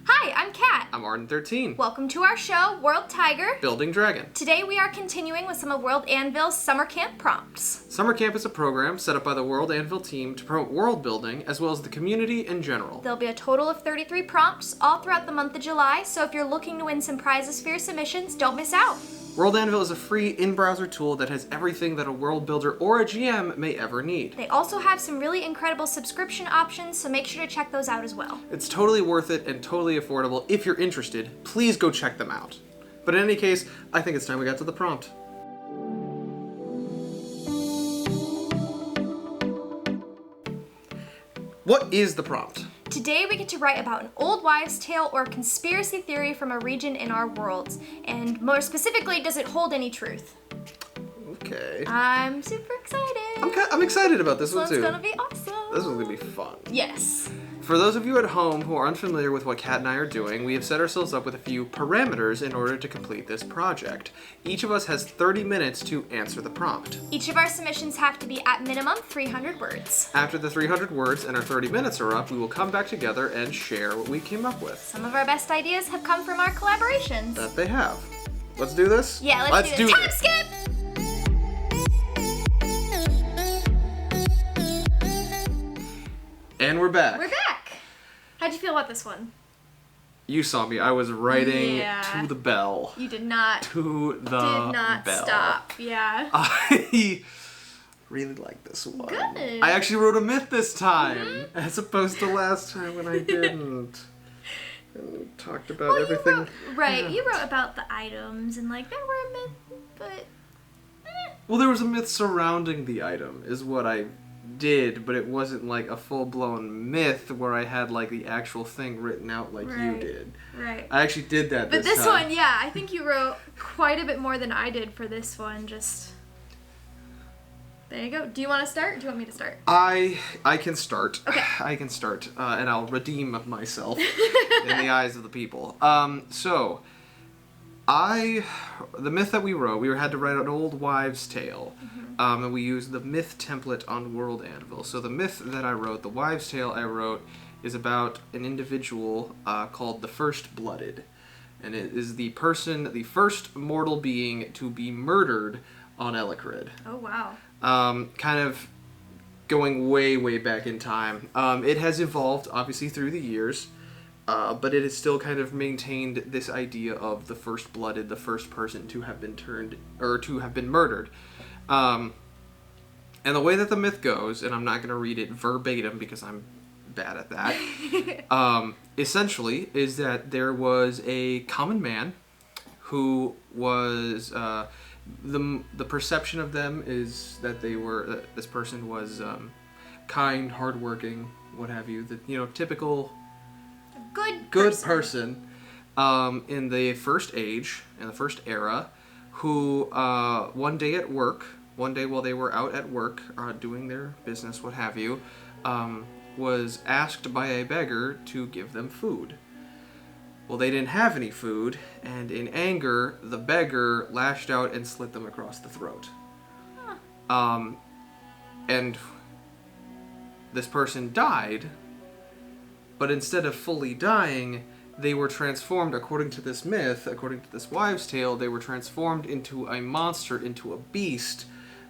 Hi, I'm Kat. I'm Arden 13. Welcome to our show, World Tiger. Building Dragon. Today we are continuing with some of World Anvil's summer camp prompts. Summer camp is a program set up by the World Anvil team to promote world building as well as the community in general. There'll be a total of 33 prompts all throughout the month of July, so if you're looking to win some prizes for your submissions, don't miss out. World Anvil is a free in-browser tool that has everything that a world builder or a GM may ever need. They also have some really incredible subscription options, so make sure to check those out as well. It's totally worth it and totally affordable. If you're interested, please go check them out. But in any case, I think it's time we got to the prompt. What is the prompt? Today we get to write about an old wives' tale or conspiracy theory from a region in our worlds. And more specifically, does it hold any truth? Okay. I'm super excited. I'm excited about this one too. This one's gonna be awesome. This one's gonna be fun. Yes. For those of you at home who are unfamiliar with what Kat and I are doing, we have set ourselves up with a few parameters in order to complete this project. Each of us has 30 minutes to answer the prompt. Each of our submissions have to be at minimum 300 words. After the 300 words and our 30 minutes are up, we will come back together and share what we came up with. Some of our best ideas have come from our collaborations. That they have. Let's do this? Yeah, let's do this. Time skip! And we're back. We're back. How'd you feel about this one? You saw me. I was writing to the bell. You did not. To the Did not bell. stop. Yeah. I really like this one. Good. I actually wrote a myth this time, as opposed to last time when I didn't. And we talked about everything. You wrote about the items and like there were a myth, but. Well, there was a myth surrounding the item, is what I did, but it wasn't like a full-blown myth where I had like the actual thing written out like you did. Right. I actually did that But this this time. one, yeah, I think you wrote quite a bit more than I did for this one. Just there you go. Do you want to start? Or do you want me to start? I can start. Okay. I can start, and I'll redeem myself in the eyes of the people. The myth that we wrote, we had to write an old wives' tale, and we used the myth template on World Anvil. So the myth that I wrote, the wives' tale I wrote, is about an individual called the First Blooded, and it is the first mortal being to be murdered on Ellecrid. Oh wow. Kind of going way, way back in time. It has evolved, obviously, through the years. But it has still kind of maintained this idea of the first blooded, the first person to have been murdered. And the way that the myth goes, and I'm not going to read it verbatim because I'm bad at that, essentially is that there was a common man who was, the perception of them is that this person was kind, hardworking, what have you, the Good person in the first age, in the first era, who one day while they were out at work doing their business, what have you, was asked by a beggar to give them food. Well, they didn't have any food, and in anger, the beggar lashed out and slit them across the throat. And this person died. But instead of fully dying, they were transformed, according to this myth, according to this wives' tale, they were transformed into a monster, into a beast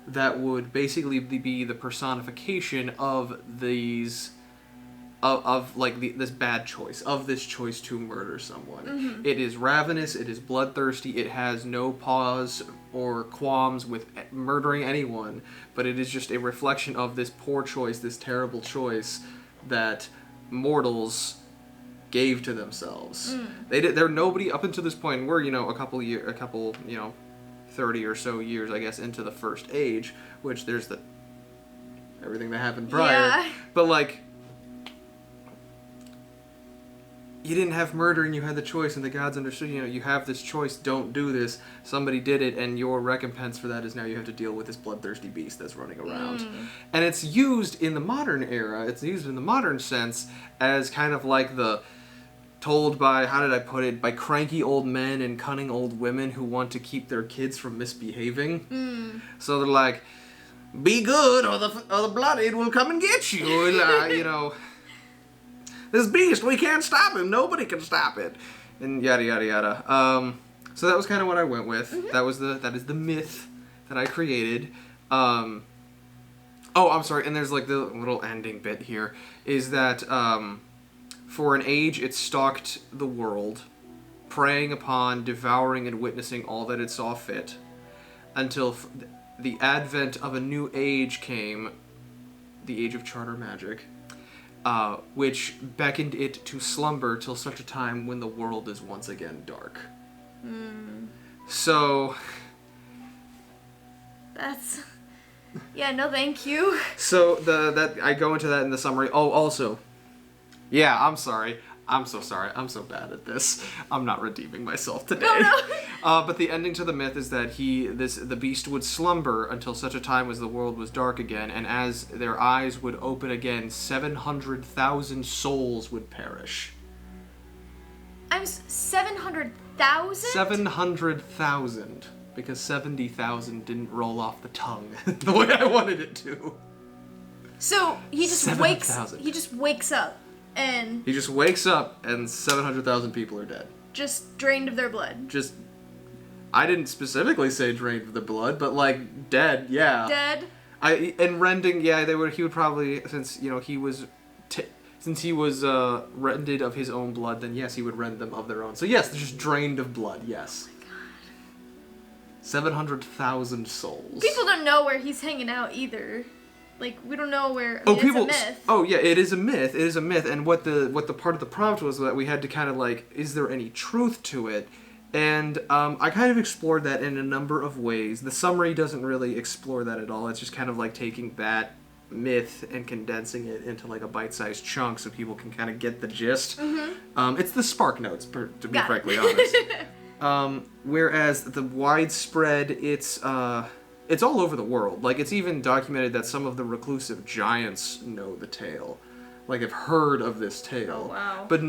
that would basically be the personification of these, this bad choice, of this choice to murder someone. Mm-hmm. It is ravenous, it is bloodthirsty, it has no pause or qualms with murdering anyone, but it is just a reflection of this poor choice, this terrible choice that mortals gave to themselves. They're nobody up until this point. We're a couple 30 or so years, I guess, into the first age, which there's everything that happened prior. Yeah. But you didn't have murder and you had the choice, and the gods understood, you have this choice, don't do this. Somebody did it, and your recompense for that is now you have to deal with this bloodthirsty beast that's running around. And it's used in the modern era, it's used in the modern sense as kind of like told by, how did I put it, by cranky old men and cunning old women who want to keep their kids from misbehaving. So they're like, be good or the blooded will come and get you, This beast, we can't stop him. Nobody can stop it. And yada, yada, yada. So that was kind of what I went with. Mm-hmm. That is the myth that I created. Oh, I'm sorry. And there's like the little ending bit here. Is that for an age it stalked the world, preying upon, devouring, and witnessing all that it saw fit, until the advent of a new age came, the age of charter magic, which beckoned it to slumber till such a time when the world is once again dark. So... That's... Yeah, no thank you. So, I go into that in the summary. Oh, also... Yeah, I'm sorry. I'm so sorry. I'm so bad at this. I'm not redeeming myself today. No. But the ending to the myth is that the beast would slumber until such a time as the world was dark again, and as their eyes would open again, 700,000 souls would perish. 700,000? 700,000. Because 70,000 didn't roll off the tongue the way I wanted it to. So he just 700,000. He just wakes up and... He just wakes up and 700,000 people are dead. Just drained of their blood. Just... I didn't specifically say drained of the blood, but like dead, yeah. Dead? And rending, yeah, he would probably, since he was rended of his own blood, then yes, he would rend them of their own. So yes, they're just drained of blood, yes. 700,000 souls. People don't know where he's hanging out either. Like, we don't know where. It's a myth. Oh yeah, it is a myth. It is a myth. And what the part of the prompt was that we had to kind of like, is there any truth to it? And I kind of explored that in a number of ways. The summary doesn't really explore that at all. It's just kind of like taking that myth and condensing it into like a bite-sized chunk so people can kind of get the gist. Mm-hmm. It's the Spark Notes, to be frankly honest. Whereas the widespread, it's all over the world. Like, it's even documented that some of the reclusive giants know the tale. Like, have heard of this tale. Oh, wow. But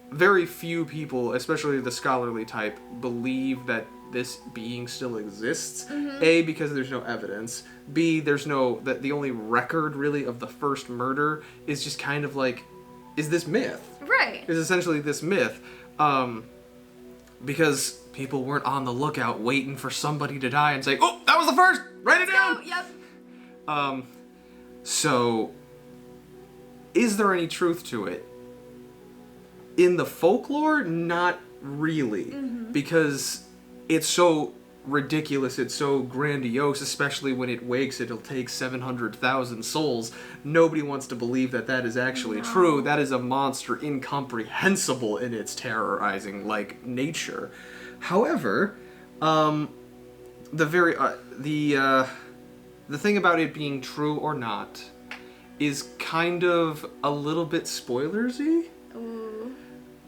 very few people, especially the scholarly type, believe that this being still exists. Mm-hmm. A, because there's no evidence. B, that the only record, really, of the first murder is just kind of like, is this myth. Right. Is essentially this myth. Because people weren't on the lookout waiting for somebody to die and say, oh, that was the first! Write it down! Yep. So, is there any truth to it? In the folklore, not really. Mm-hmm. Because it's so ridiculous, it's so grandiose, especially when it wakes, it'll take 700,000 souls. Nobody wants to believe that is actually true. That is a monster incomprehensible in its terrorizing, like, nature. However, the thing about it being true or not is kind of a little bit spoilersy. Ooh.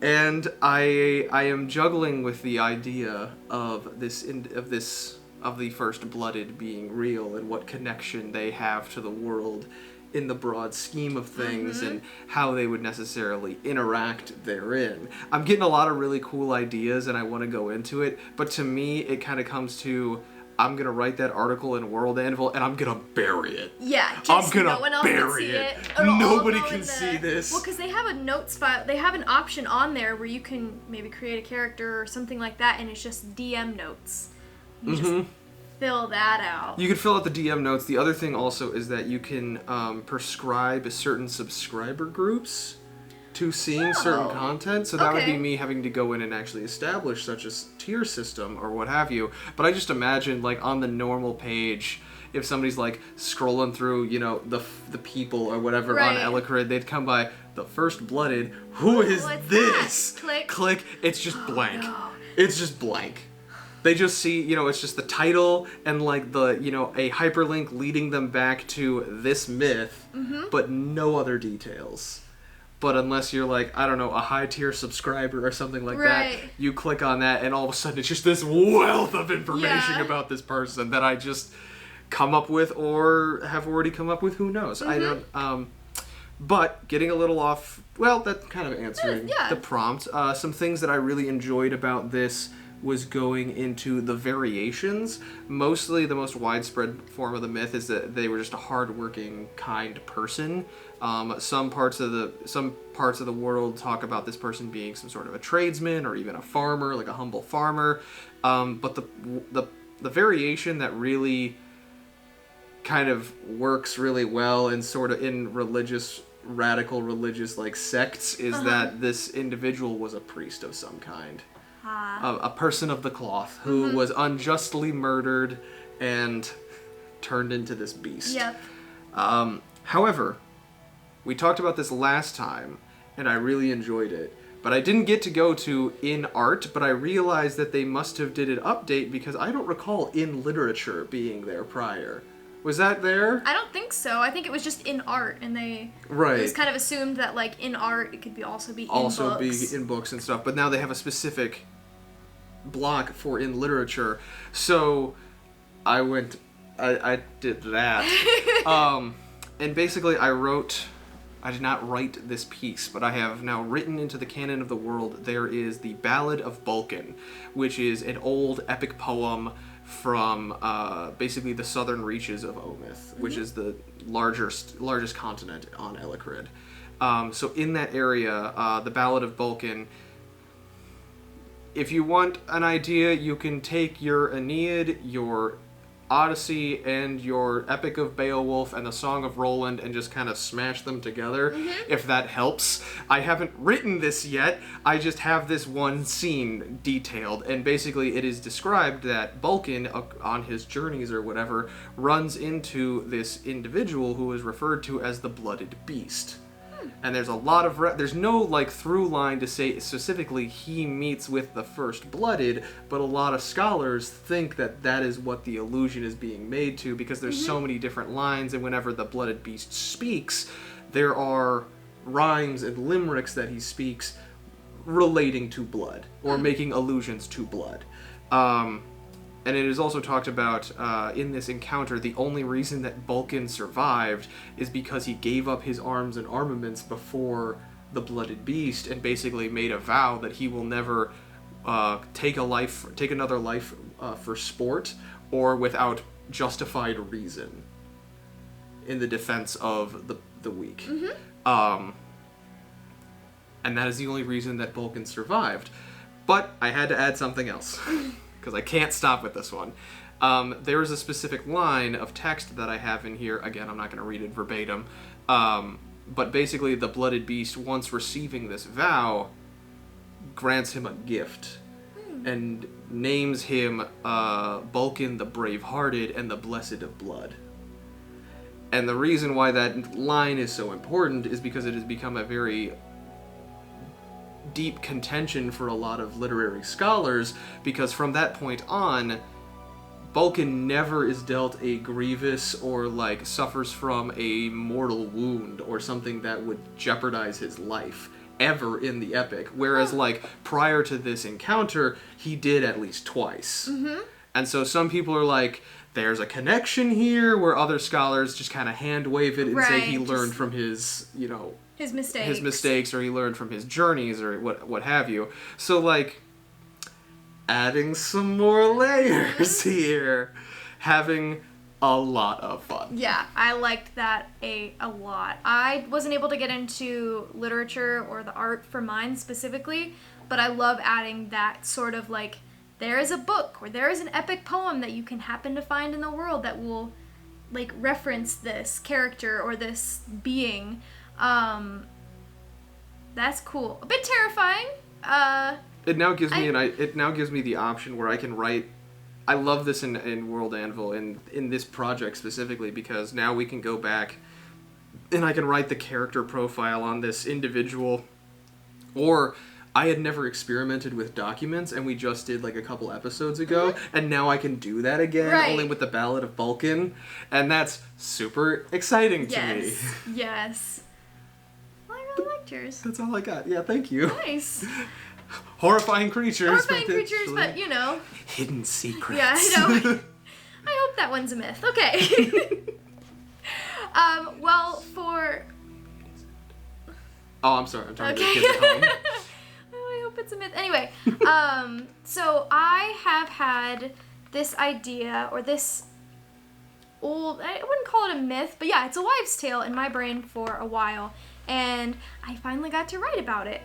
And I am juggling with the idea of the First Blooded being real and what connection they have to the world in the broad scheme of things, and how they would necessarily interact therein. I'm getting a lot of really cool ideas and I want to go into it, but to me it kind of comes to, I'm going to write that article in World Anvil and I'm going to bury it. Yeah, I'm going to bury it. Nobody can see this. Well, because they have a notes file, they have an option on there where you can maybe create a character or something like that, and it's just DM notes. You just fill that out. You can fill out the DM notes. The other thing also is that you can prescribe certain subscriber groups to seeing certain content. So that would be me having to go in and actually establish such a tier system or what have you. But I just imagine, like, on the normal page, if somebody's like scrolling through, the people or whatever on Ellecrid, they'd come by the First Blooded. Who is this? Click. It's just blank. No. It's just blank. They just see, it's just the title and like the, a hyperlink leading them back to this myth, but no other details. But unless you're like, I don't know, a high tier subscriber or something like that, you click on that and all of a sudden it's just this wealth of information about this person that I just come up with or have already come up with. Who knows? I don't, but getting a little off, well, that's kind of answering the prompt. Some things that I really enjoyed about this was going into the variations. Mostly the most widespread form of the myth is that they were just a hardworking, kind person. Some parts of the world talk about this person being some sort of a tradesman or even a farmer, like a humble farmer. But the variation that really kind of works really well in sort of in radical religious like sects is that this individual was a priest of some kind. A person of the cloth who was unjustly murdered and turned into this beast. Yep. However, we talked about this last time, and I really enjoyed it. But I didn't get to go to in art, but I realized that they must have did an update because I don't recall in literature being there prior. Was that there? I don't think so. I think it was just in art, and it was kind of assumed that like in art it could also be in books. Also be in books and stuff, but now they have a specific block for in literature. So I did that. And basically I did not write this piece, but I have now written into the canon of the world. There is the Ballad of Balkan, which is an old epic poem from basically the southern reaches of Omith, which is the largest continent on Ellecrid. So in that area, the Ballad of Balkan, if you want an idea, you can take your Aeneid, your Odyssey, and your Epic of Beowulf and the Song of Roland and just kind of smash them together, if that helps. I haven't written this yet, I just have this one scene detailed, and basically it is described that Balkan, on his journeys or whatever, runs into this individual who is referred to as the Blooded Beast. And there's a lot of there's no like through line to say specifically he meets with the First Blooded, but a lot of scholars think that that is what the allusion is being made to, because there's so many different lines, and whenever the Blooded Beast speaks, there are rhymes and limericks that he speaks relating to blood or making allusions to blood. And it is also talked about in this encounter, the only reason that Balkan survived is because he gave up his arms and armaments before the Blooded Beast and basically made a vow that he will never take another life for sport or without justified reason in the defense of the weak. And that is the only reason that Balkan survived. But I had to add something else. Because I can't stop with this one. There is a specific line of text that I have in here. Again, I'm not going to read it verbatim. But basically, the Blooded Beast, once receiving this vow, grants him a gift. And names him Balkan the Brave-Hearted and the Blessed of Blood. And the reason why that line is so important is because it has become a very deep contention for a lot of literary scholars, because from that point on, Balkan never is dealt a grievous or like suffers from a mortal wound or something that would jeopardize his life ever in the epic, whereas like prior to this encounter he did at least twice. And so some people are like, there's a connection here, where other scholars just kind of hand wave it and say he learned from his his mistakes, or he learned from his journeys, or what have you. So, like, adding some more layers here, having a lot of fun. Yeah, I liked that a lot. I wasn't able to get into literature or the art for mine specifically, but I love adding that sort of, like, there is a book or there is an epic poem that you can happen to find in the world that will, like, reference this character or this being. That's cool. A bit terrifying. It now gives me the option where I can write. I love this in World Anvil in this project specifically, because now we can go back and I can write the character profile on this individual. Or I had never experimented with documents, and we just did like a couple episodes ago, and now I can do that again, only with the Ballad of Balkan, and that's super exciting to me. Yes. Well, I really liked yours. That's all I got. Yeah, thank you. Nice. Horrifying creatures. But you know. Hidden secrets. Yeah, I know. I hope that one's a myth. Okay. Well, for... Oh, I'm sorry. I'm talking to the kids at home. I hope it's a myth. Anyway, so I have had this idea, or this old, I wouldn't call it a myth, but yeah, it's a wives' tale in my brain for a while, and I finally got to write about it.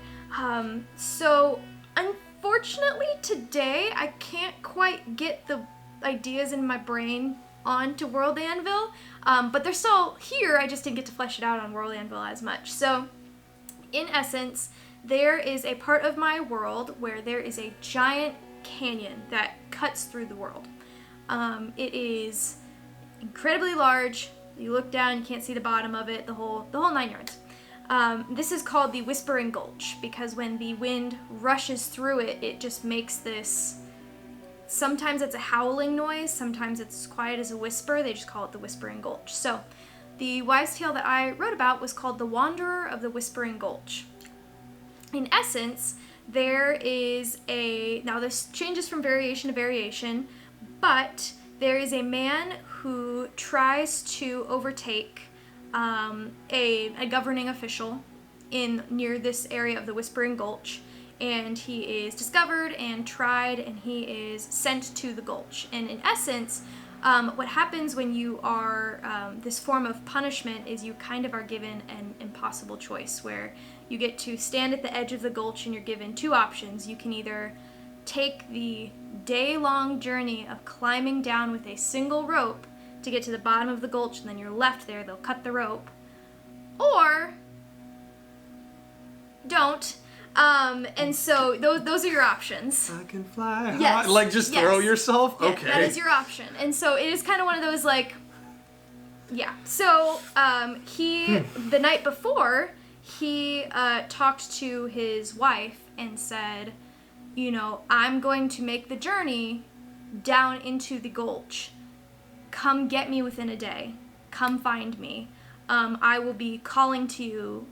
So unfortunately today I can't quite get the ideas in my brain onto World Anvil, but they're still here. I just didn't get to flesh it out on World Anvil as much. So in essence, there is a part of my world where there is a giant canyon that cuts through the world. It is incredibly large. You look down, you can't see the bottom of it, the whole 9 yards. This is called the Whispering Gulch because when the wind rushes through it, it just makes this, sometimes it's a howling noise, sometimes it's as quiet as a whisper. They just call it the Whispering Gulch. So the wives' tale that I wrote about was called The Wanderer of the Whispering Gulch. In essence, there is now this changes from variation to variation, but there is a man who tries to overtake a governing official near this area of the Whispering Gulch, and he is discovered and tried, and he is sent to the gulch. And in essence, what happens when you are this form of punishment is you kind of are given an impossible choice where you get to stand at the edge of the gulch and you're given two options. You can either take the day-long journey of climbing down with a single rope to get to the bottom of the gulch, and then you're left there, they'll cut the rope, or don't. And so those are your options. I can fly high. Yes. Like just throw yourself? Yeah, okay. that is your option. And so it is kind of one of those like, yeah. So the night before, he talked to his wife and said, you know, I'm going to make the journey down into the gulch. Come get me within a day. Come find me. I will be calling to you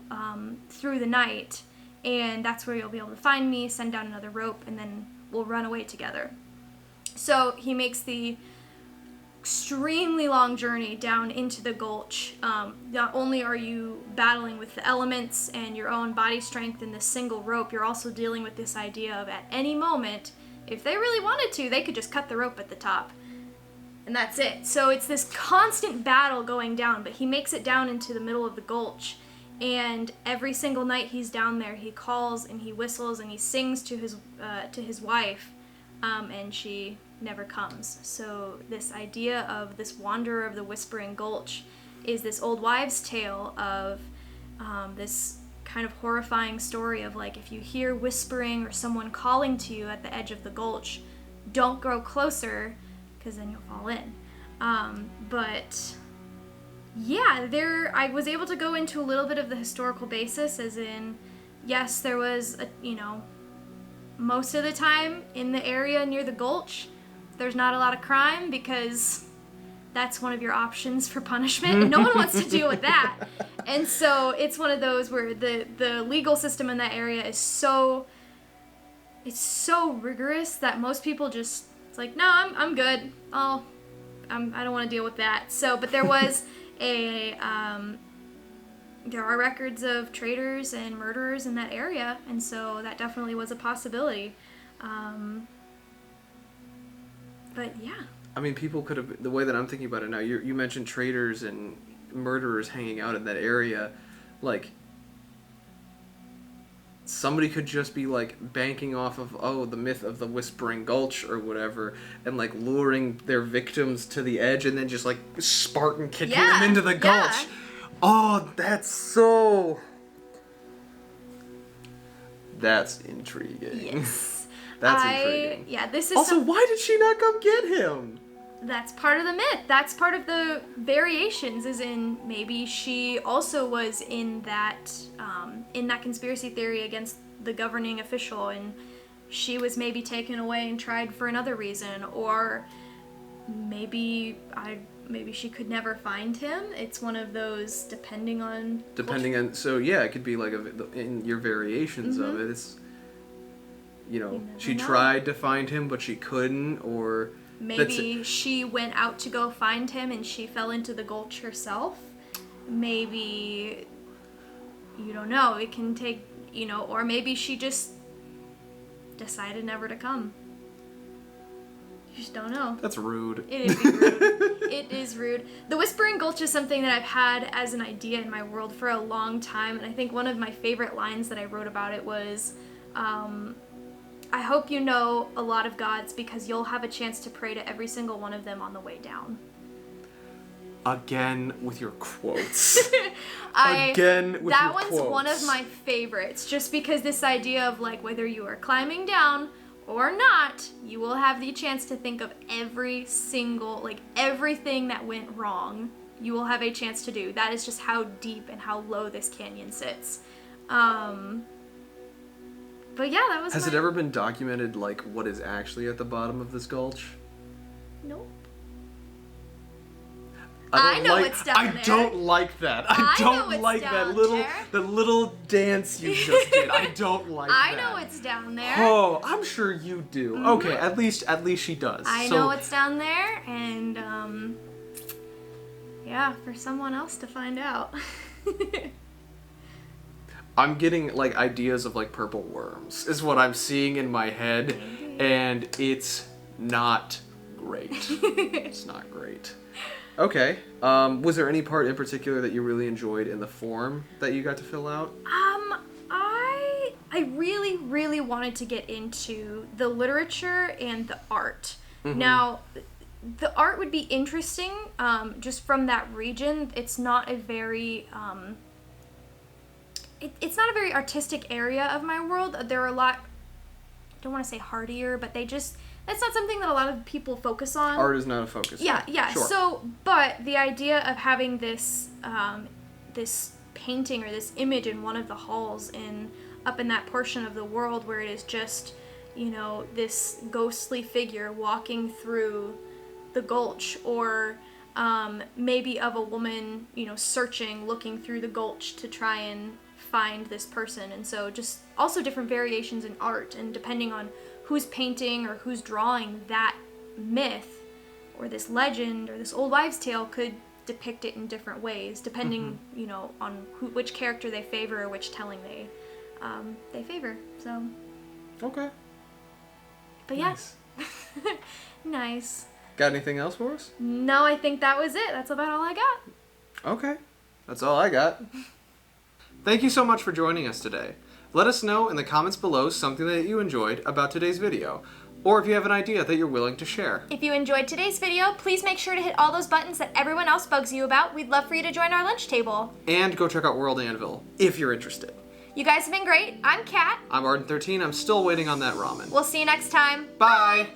through the night, and that's where you'll be able to find me, send down another rope, and then we'll run away together. So he makes the extremely long journey down into the gulch. Not only are you battling with the elements and your own body strength in this single rope, you're also dealing with this idea of at any moment, if they really wanted to, they could just cut the rope at the top. And that's it. So it's this constant battle going down, but he makes it down into the middle of the gulch. And every single night he's down there, he calls and he whistles and he sings to his wife, and she never comes. So this idea of this wanderer of the Whispering Gulch is this old wives' tale of this kind of horrifying story of like, if you hear whispering or someone calling to you at the edge of the gulch, don't go closer, because then you'll fall in. But yeah, I was able to go into a little bit of the historical basis, as in, yes, there was most of the time in the area near the gulch, there's not a lot of crime because that's one of your options for punishment, and no one wants to deal with that. And so it's one of those where the legal system in that area is so rigorous that most people just, it's like, no, I'm good. I don't want to deal with that. So, but there was there are records of traitors and murderers in that area, and so that definitely was a possibility. But yeah. I mean, people could have, the way that I'm thinking about it now, you mentioned traitors and murderers hanging out in that area, like, somebody could just be like banking off of the myth of the Whispering Gulch or whatever, and like luring their victims to the edge and then just like Spartan kicking them into the gulch. Yeah. Oh, that's intriguing. Yes. That's intriguing. Yeah, this is also, why did she not come get him? That's part of the myth. That's part of the variations, is in maybe she also was in that conspiracy theory against the governing official, and she was maybe taken away and tried for another reason, or maybe she could never find him. It's one of those depending on, so yeah, it could be like in your variations of it. It's, she tried to find him but she couldn't, or maybe she went out to go find him and she fell into the gulch herself. Maybe, you don't know, it can take, or maybe she just decided never to come. You just don't know. That's rude. It is rude. It is rude. The Whispering Gulch is something that I've had as an idea in my world for a long time, and I think one of my favorite lines that I wrote about it was, I hope you know a lot of gods because you'll have a chance to pray to every single one of them on the way down. Again with your quotes. Again with that your one's quotes. one of my favorites, just because this idea of like whether you are climbing down or not, you will have the chance to think of every single, like everything that went wrong, you will have a chance to do. That is just how deep and how low this canyon sits. But yeah, that was Has it ever been documented, like, what is actually at the bottom of this gulch? Nope. I know it's down there. I don't like that. I know don't it's like down that little there. the little dance you just did. I don't like I that. know it's down there. Oh, I'm sure you do. Mm-hmm. Okay, at least she does. I know it's down there, and yeah, for someone else to find out. I'm getting like ideas of like purple worms is what I'm seeing in my head, and it's not great. It's not great. Okay. Was there any part in particular that you really enjoyed in the form that you got to fill out? I really, really wanted to get into the literature and the art. Mm-hmm. Now, the art would be interesting, just from that region. It's not a very, it's not a very artistic area of my world. There are a lot, I don't want to say hardier, but that's not something that a lot of people focus on. Art is not a focus. Yeah. Sure. So, but the idea of having this, this painting or this image in one of the halls up in that portion of the world where it is just, this ghostly figure walking through the gulch, or maybe of a woman, searching, looking through the gulch to try and find this person. And so just also different variations in art, and depending on who's painting or who's drawing that myth or this legend or this old wives' tale could depict it in different ways, depending, on which character they favor or which telling they favor. So. Okay. But yes. Yeah. Nice. Got anything else for us? No, I think that was it. That's about all I got. Okay. That's all I got. Thank you so much for joining us today. Let us know in the comments below something that you enjoyed about today's video, or if you have an idea that you're willing to share. If you enjoyed today's video, please make sure to hit all those buttons that everyone else bugs you about. We'd love for you to join our lunch table. And go check out World Anvil, if you're interested. You guys have been great. I'm Kat. I'm Arden13. I'm still waiting on that ramen. We'll see you next time. Bye!